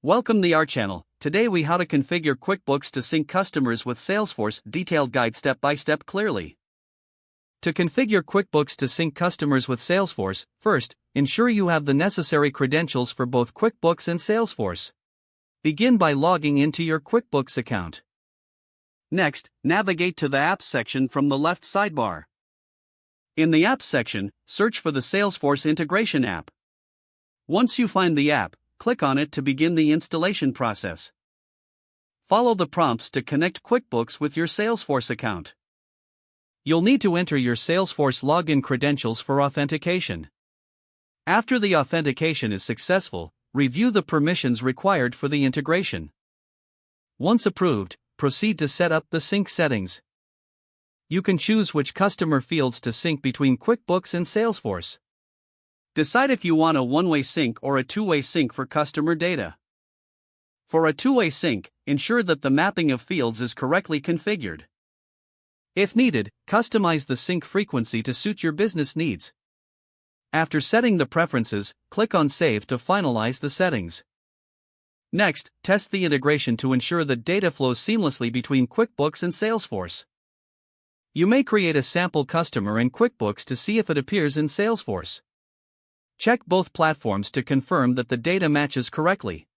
Welcome to our channel. Today we how to configure QuickBooks to sync customers with Salesforce, detailed guide step by step clearly. To configure QuickBooks to sync customers with Salesforce, first, ensure you have the necessary credentials for both QuickBooks and Salesforce. Begin by logging into your QuickBooks account. Next, navigate to the Apps section from the left sidebar. In the Apps section, search for the Salesforce integration app. Once you find the app, click on it to begin the installation process. Follow the prompts to connect QuickBooks with your Salesforce account. You'll need to enter your Salesforce login credentials for authentication. After the authentication is successful, review the permissions required for the integration. Once approved, proceed to set up the sync settings. You can choose which customer fields to sync between QuickBooks and Salesforce. Decide if you want a one-way sync or a two-way sync for customer data. For a two-way sync, ensure that the mapping of fields is correctly configured. If needed, customize the sync frequency to suit your business needs. After setting the preferences, click on Save to finalize the settings. Next, test the integration to ensure that data flows seamlessly between QuickBooks and Salesforce. You may create a sample customer in QuickBooks to see if it appears in Salesforce. Check both platforms to confirm that the data matches correctly.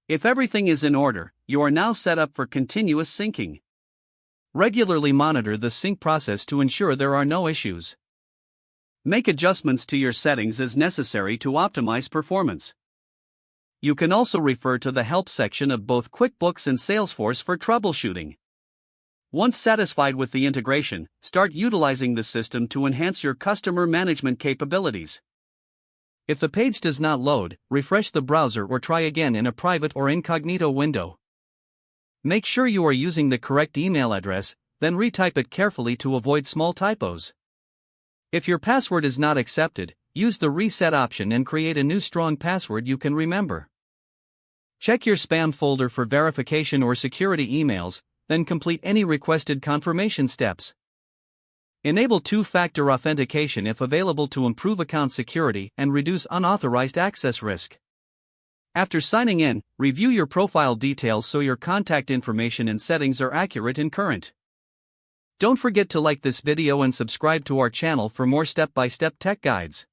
If everything is in order, you are now set up for continuous syncing. Regularly monitor the sync process to ensure there are no issues. Make adjustments to your settings as necessary to optimize performance. You can also refer to the Help section of both QuickBooks and Salesforce for troubleshooting. Once satisfied with the integration, start utilizing the system to enhance your customer management capabilities. If the page does not load, refresh the browser or try again in a private or incognito window. Make sure you are using the correct email address, then retype it carefully to avoid small typos. If your password is not accepted, use the reset option and create a new strong password you can remember. Check your spam folder for verification or security emails, then complete any requested confirmation steps. Enable two-factor authentication if available to improve account security and reduce unauthorized access risk. After signing in, review your profile details so your contact information and settings are accurate and current. Don't forget to like this video and subscribe to our channel for more step-by-step tech guides.